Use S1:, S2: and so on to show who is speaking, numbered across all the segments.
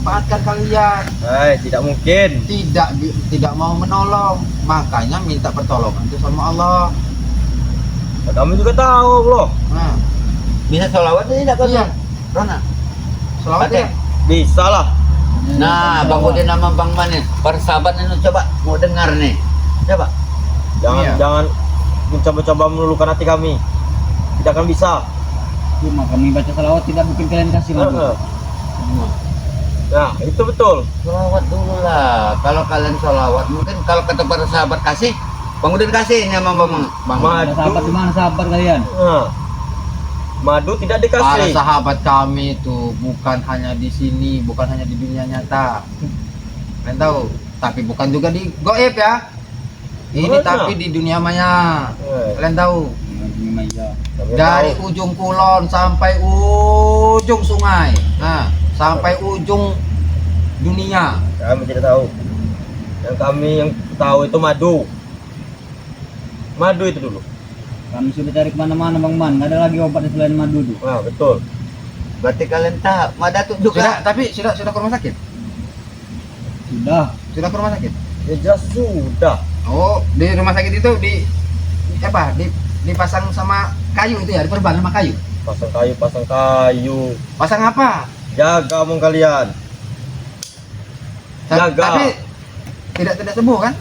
S1: memanfaatkan kalian.
S2: Tidak mungkin.
S1: Tidak mau menolong, makanya minta pertolongan itu sama Allah.
S2: Kami juga tahu loh.
S1: Nah,
S3: Bisa sholawat tidak kau?
S1: iya.
S3: Rona.
S1: Selawat
S3: Oke.
S1: ya.
S2: Bisa lah.
S3: Nah, Bang Udin sama Bang Man nih, persahabat ini coba mau dengar nih. Coba.
S2: Jangan
S1: Iya.
S2: jangan mencoba-coba meluluhkan hati kami. Tidak akan bisa.
S4: Cuma kami baca salawat tidak mungkin kalian kasih madu.
S2: Nah, itu betul.
S3: Sholawat dulu lah. Kalau kalian sholawat, mungkin kalau kata para sahabat kasih, Bang Udin kasih ini sama Bang Man.
S4: Ada sahabat di mana sahabat kalian?
S2: Nah, madu tidak
S1: Para
S2: dikasih.
S1: sahabat kami itu bukan hanya di sini, bukan hanya di dunia nyata. Kalian tahu, tapi bukan juga di goib ya. Ini
S2: Mana?
S1: tapi di dunia maya. Kalian tahu,
S4: Ini Maya.
S2: Kami
S1: dari
S2: tahu.
S1: ujung kulon sampai ujung sungai. Nah, sampai ujung dunia.
S2: Kami tidak tahu. Yang kami yang tahu itu madu. Madu itu dulu.
S4: Kami sudah cari kemana-mana Bang Man, nggak ada lagi obat selain madu tuh.
S2: Nah, betul.
S3: Berarti kalian tahu, Madatuk
S1: Sudah,
S3: juga.
S1: tapi sudah ke rumah sakit.
S4: Sudah.
S1: Sudah ke rumah sakit.
S2: Ya jelas sudah.
S1: Oh, di rumah sakit itu apa? Dipasang sama kayu itu ya, diperban sama kayu.
S2: Pasang kayu, pasang kayu.
S1: Pasang apa?
S2: Jaga omong kalian. Jaga.
S1: Tapi tidak sembuh kan?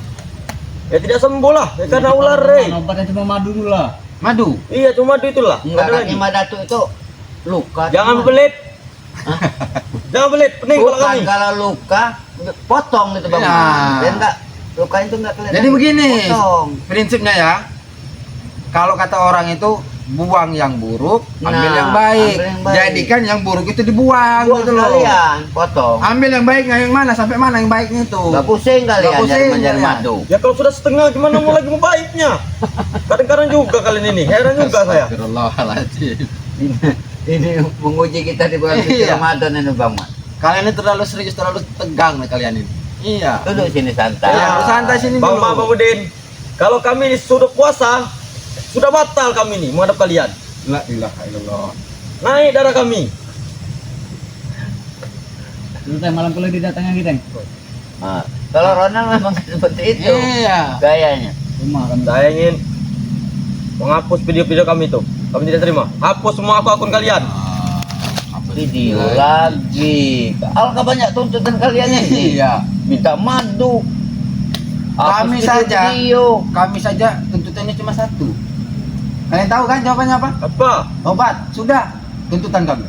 S2: Ya tidak sembuh lah. Ya, karena ular,
S4: Obatnya cuma madu dulu lah.
S1: Madu.
S2: Iya, cuma madu itulah.
S3: Enggak,
S2: Ada lagi.
S3: kaki Madatuk itu luka.
S2: Jangan
S3: cuma.
S2: belit. Jangan belit, pening kalau
S3: Bukan
S2: kami.
S3: kalau luka potong gitu Bang.
S1: Ya.
S3: Dan enggak luka itu enggak kelihatan.
S1: Jadi begini.
S3: Potong.
S1: Prinsipnya ya. Kalau kata orang itu buang yang buruk, ambil
S3: Nah,
S1: yang baik.
S3: ambil yang baik.
S1: Jadikan yang buruk itu dibuang
S3: Buang
S1: gitu loh.
S3: sekalian, potong.
S1: Ambil yang baiknya yang mana sampai mana yang baiknya itu.
S3: Enggak pusing kalian
S1: Nggak pusing
S3: mencari
S1: kalian.
S3: madu.
S2: Ya kalau sudah setengah gimana mau lagi mau baiknya? Kadang-kadang juga kalian ini, heran juga saya.
S1: Astagfirullahaladzim.
S3: Ini menguji kita di bulan suci
S1: Iya.
S3: Ramadan ini Bang Man.
S1: Kalian ini terlalu serius, terlalu tegang nih kalian ini. Iya.
S3: Duduk sini santai.
S1: Ya, santai sini
S2: Bang
S1: dulu.
S2: Bang Udin, kalau kami sudah puasa, sudah batal kami nih menghadap kalian.
S1: La ilaha illallah.
S2: Naik darah kami.
S4: Dulu teh malam kuliah didatangnya kita.
S3: Nah, kalau Ronald memang seperti itu
S1: Iya.
S3: gayanya.
S4: Rumah kami.
S2: Saya ingin menghapus video-video kami itu. Kami tidak terima. Hapus semua akun kalian.
S3: Video lagi. Alangkah banyak tuntutan kalian ini.
S1: Iya.
S3: Minta madu.
S1: Kami
S3: Hapus
S1: saja.
S3: video.
S1: Kami saja tuntutannya cuma satu. Kalian tahu kan jawabannya apa?
S2: Apa?
S1: Obat. Sudah. Tuntutan kami.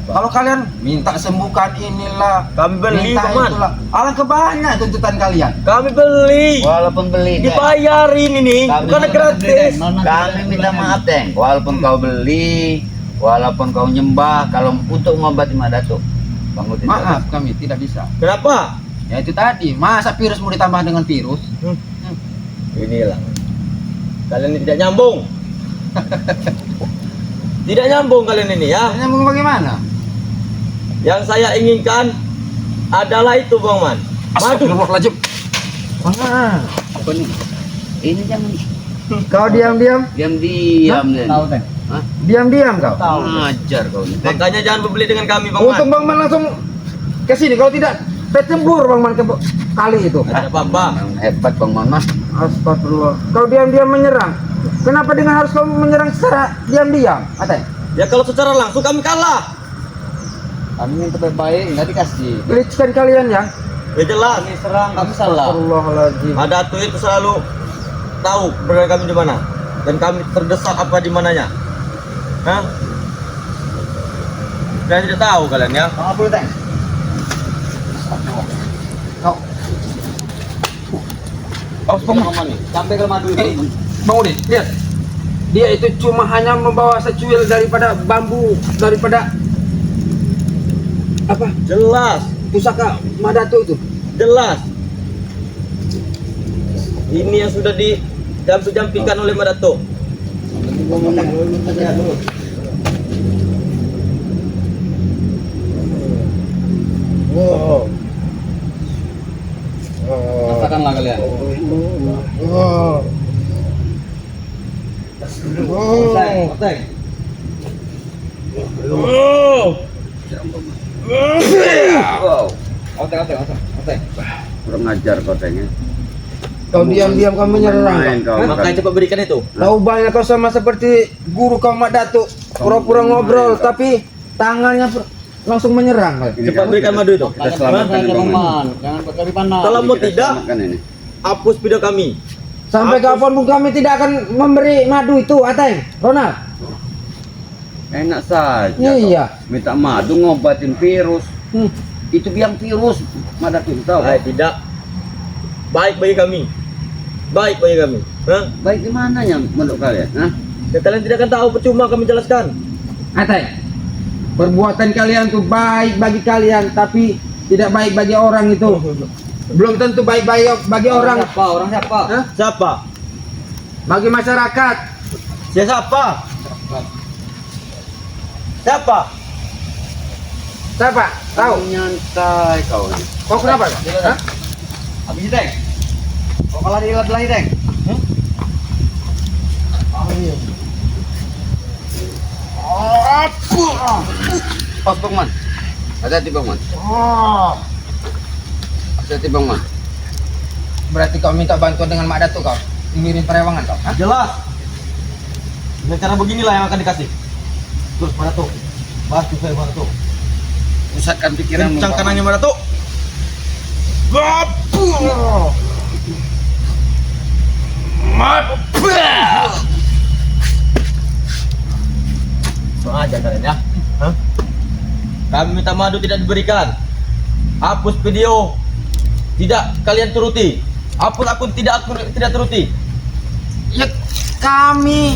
S1: Kalau kalian minta sembuhkan inilah,
S2: Kami beli,
S1: minta
S2: teman.
S1: itulah. Alangkah banyak tuntutan kalian.
S2: Kami beli.
S3: Walaupun beli, Deng.
S2: Dibayarin ini,
S3: Kami
S2: bukan
S3: juga
S2: gratis.
S3: Kami minta maaf, Deng. Walaupun kau beli, walaupun kau nyembah, kalau untuk mengobati Madatuk, Bang Udin
S1: Maaf, kami tidak bisa.
S2: Kenapa?
S1: Ya itu tadi, masa virus mau ditambah dengan virus?
S2: Inilah. Kalian ini tidak nyambung. Tidak nyambung kalian ini ya.
S1: Nyambung bagaimana?
S2: Yang saya inginkan adalah itu Bang Man. Madu.
S1: Astagfirullahaladzim. Ah,
S4: Apa nih?
S3: Ini jangan
S1: kau diam-diam,
S3: diam-diam, Den.
S4: Tahu teh.
S3: Hah?
S1: diam-diam kau.
S3: Ngajar kau ini. Deng.
S2: Makanya jangan berbeli dengan kami Bang
S1: Untung
S2: Man.
S1: Bang Man langsung ke sini. Kalau tidak, tercembur Bang Man ke kali itu.
S2: Tidak apa-apa.
S3: Memang hebat Bang Mama.
S1: Astagfirullah. Kau diam-diam menyerang. Kenapa dengan harus kau menyerang secara diam-diam? Atay,
S2: Ya kalau secara langsung kami kalah.
S4: Kami minta baik-baik, nggak dikasih.
S1: lickan kalian ya.
S2: Ya jelas.
S4: Kami serang, kami salah.
S1: Astagfirullahaladzim.
S2: Madatu itu selalu tahu berada kami di mana dan kami terdesak apa di mananya. Hah? Kalian tidak tahu kalian ya.
S4: Apa dulu teh?
S1: Kau. Oh, Bang Man.
S4: Sampai ke madu
S1: Eh,
S4: itu.
S1: Bang Udin, lihat. Dia itu cuma hanya membawa secuil daripada bambu, daripada apa?
S2: Jelas,
S1: Pusaka Madatu itu.
S2: jelas. Ini yang sudah dijampi-jampikan oleh Madatu. Wow.
S4: Rasakanlah kalian.
S2: Wow.
S3: Wow.
S2: Oteng.
S3: Kurang ajar kau tengnya.
S1: Kau diam-diam kau menyerang kau.
S2: Makanya cepat berikan itu.
S1: Tahu banyak kau sama seperti guru kau Mak Datuk. Pura-pura ngobrol tapi tangannya langsung menyerang kau.
S2: Cepat berikan madu itu.
S3: Kita selamatkan
S4: Bang
S3: Bang Man.
S4: Man. Jangan dari panas.
S2: Kalau mau
S3: Kita
S2: tidak,
S3: selamatkan ini.
S2: hapus video kami.
S1: Sampai kapanpun kami tidak akan memberi madu itu, Ateng. Ronald.
S3: Enak saja.
S1: Iya.
S3: kau. Minta madu ngobatin virus.
S1: Hmm.
S3: Itu biang virus. Mada tuh tahu.
S2: Tidak. Baik bagi kami. Hah?
S3: Baik gimana ya menurut kalian? Hah?
S2: Ya, kalian tidak akan tahu, percuma kami jelaskan.
S1: Ateng. Perbuatan kalian tuh baik bagi kalian tapi tidak baik bagi orang itu. Belum tentu baik bagi orang.
S4: Orang siapa?
S1: Hah?
S2: Siapa?
S1: Bagi masyarakat.
S2: Siapa?
S1: Siapa? Tahu?
S3: Nyantai kau ini.
S1: Kau kenapa? Hah?
S4: Habis itu, Teng. Kok kalah di lagi, Teng?
S3: Pas Bang Man. Hati-hati Bang Man. Hati-hati Bang Man.
S1: Berarti kau minta bantuan dengan Mak Datuk kau? Ngirim perewangan kau? Hah?
S2: Jelas. Dengan cara beginilah yang akan dikasih. Terus mana tuh? Bantu saya mana tuh?
S3: Pusatkan pikiranmu.
S2: Kencang
S3: Bang Man.
S2: kanannya mana tuh? Sengaja kalian ya? Hah? Kami minta madu tidak diberikan. Hapus video. Tidak kalian turuti. Hapus akun tidak turuti.
S1: Ya kami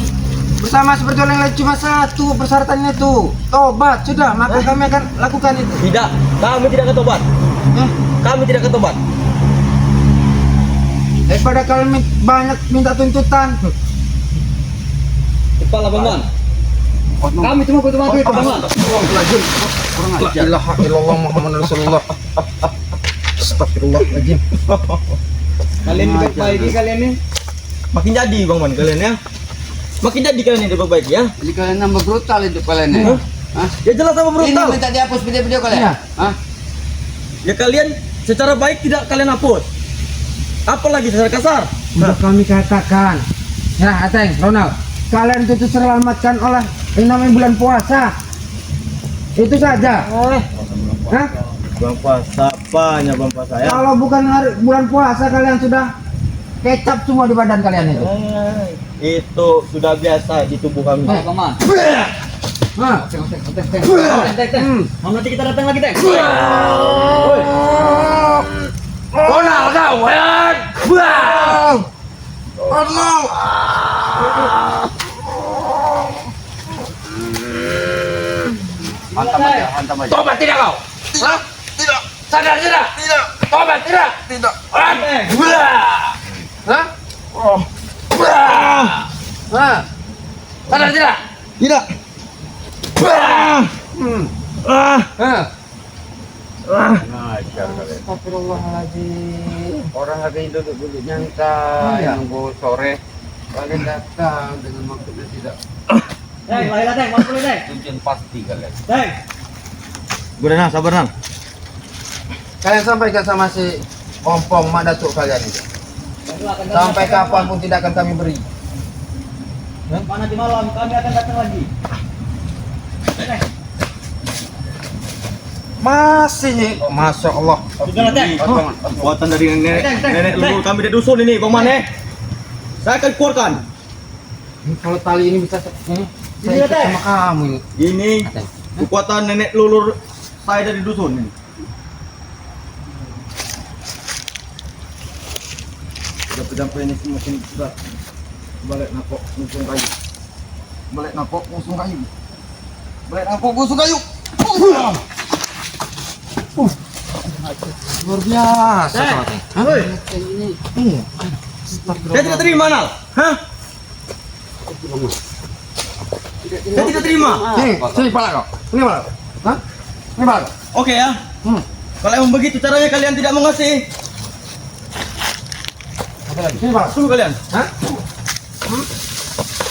S1: bersama seperti orang lain cuma satu persyaratannya itu tobat sudah maka kami akan lakukan itu.
S2: Tidak, kami tidak akan tobat. Kami tidak akan tobat.
S1: Daripada kalian banyak minta tuntutan.
S2: Kepala Bang Man.
S4: Kami cuma butuh madu itu, Bang Man.
S1: La ilaha illallah Muhammad Rasulullah. Astagfirullahaladzim.
S4: Kalian diperbaiki kalian nih.
S2: Makin jadi Bang Man kalian ya. Makin jadi kalian yang diperbaiki ya.
S3: Jadi kalian nambah brutal hidup kalian ya? Hah?
S2: Ya jelas sama
S3: Ini
S2: brutal.
S3: minta dihapus video-video kalian?
S1: Iya.
S3: Hah?
S2: Ya kalian secara baik tidak kalian hapus. Apalagi secara kasar.
S1: Sudah kami katakan. Ya Ateng, Ronald, kalian itu diselamatkan oleh yang namanya bulan puasa. Itu saja. Hah?
S2: Bang puasa apanya Bang puasa ya?
S1: Kalau bukan bulan puasa kalian sudah kecap semua di badan kalian itu.
S2: Itu sudah biasa di tubuh kami.
S4: Baik, Bang Man.
S1: Hah?
S4: Teng. Mau nanti kita datang lagi, Teng.
S1: Ronald kau, ya. Ronald.
S3: Hantam aja, hantam aja.
S1: Tobat tidak kau? Hah? Tidak. Sadar tidak? Tidak. Tobat tidak? Tidak. Hah? Hah? Sadar tidak?
S2: Tidak.
S1: Hah?
S3: Ngajar kalian.
S1: Astagfirullahaladzim.
S3: Orang lagi duduk-duduk nyantai,
S1: Iya.
S3: nunggu sore. Kalian datang dengan maksudnya tidak
S4: Teng, lahirlah, Teng. Masuk dulu, Teng.
S3: tujuan pasti kalian.
S4: Teng.
S2: Udah nah, sabar nah.
S1: Kalian sampaikan sama si ompong Mak Datuk kalian itu. Sampai kapanpun tidak akan kami beri.
S4: Nanti malam kami akan datang lagi. Teng.
S1: Masih nih. Masya Allah.
S4: Sudah, Teng.
S2: Buatan dari nenek
S4: Teng.
S2: leluhur kami di dusun ini Bang Man Saya akan keluarkan.
S1: Kalau tali ini bisa saya
S4: Iya,
S1: ikut
S4: Teng.
S1: sama kamu ini.
S2: Ini kekuatan nenek leluhur saya dari dusun ini. Pedang-pedang ini semakin sudah balik napok musuh kayu. Balik napok musuh kayu. Balik napok musuh kayu.
S1: Luar biasa.
S4: Teng.
S2: Hei, saya tidak terima Nal. Hah? Saya tidak terima.
S1: Sini pala kau. Ini pala kau. Hah? Ini pala kau.
S2: Oke ya. Kalau emang begitu caranya kalian tidak mengasihi.
S1: Sini pala.
S2: Tunggu kalian.
S1: Hah?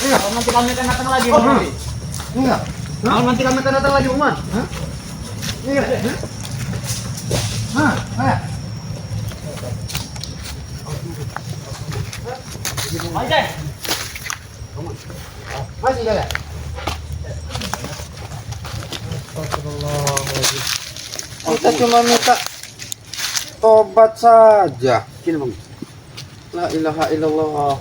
S4: Kalau nanti kami akan datang lagi, Bang Man.
S1: Enggak.
S4: Kalau nanti kami akan datang lagi, Bang Man.
S1: Enggak. Hah, ayo. Masih jalan. Astagfirullahaladzim. Kita cuma minta tobat saja.
S3: Sini bang.
S1: La ilaha illallah.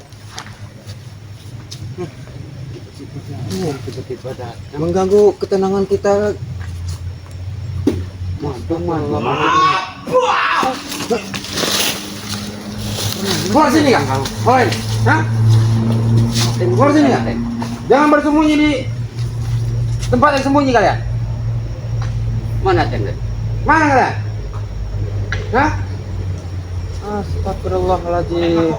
S3: Tiba-tiba datang.
S1: Mengganggu ketenangan kita. Keluar sini kan? Oi, hah? Keluar sini kan? Jangan bersembunyi di tempat yang sembunyi kalian.
S3: Mana Teng?
S1: Mana kalian? Hah? Astagfirullahaladzim.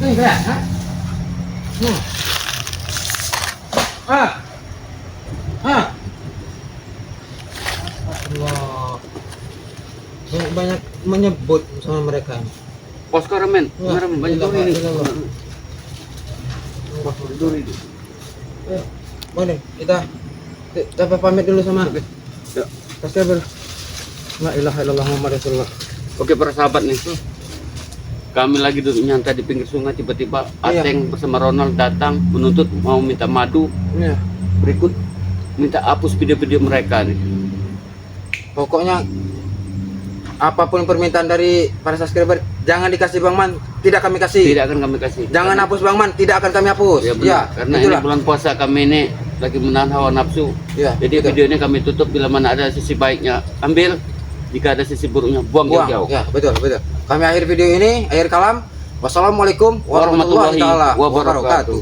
S1: Ini kalian, hah? Allah. Banyak menyebut sama mereka.
S3: Posko remen.
S1: Wah,
S3: Remen banyak duri ini. Duri.
S1: Boleh kita pamit dulu sama
S3: Ya.
S1: subscriber. La ilaha illallah Muhammad Rasulullah.
S3: Oke para sahabat nih. Kami lagi duduk nyantai di pinggir sungai, tiba-tiba
S1: Iya.
S3: Ateng bersama Ronald datang menuntut mau minta madu.
S1: Iya.
S3: Berikut minta hapus video-video mereka nih.
S1: Pokoknya apapun permintaan dari para subscriber, jangan dikasih Bang Man, tidak kami kasih.
S3: Tidak akan kami kasih.
S1: Jangan hapus Bang Man, tidak akan kami hapus.
S3: Ya, benar. Karena
S1: itulah.
S3: ini bulan puasa, kami ini lagi menahan hawa nafsu.
S1: Ya,
S3: Jadi
S1: betul.
S3: video ini kami tutup, bila mana ada sisi baiknya ambil, jika ada sisi buruknya buang
S1: Buang.
S3: jauh-jauh.
S1: Ya, betul. Kami akhir video ini, akhir kalam. Wassalamualaikum warahmatullahi
S3: Warahmatullahi
S1: taala
S3: wabarakatuh.
S1: wabarakatuh.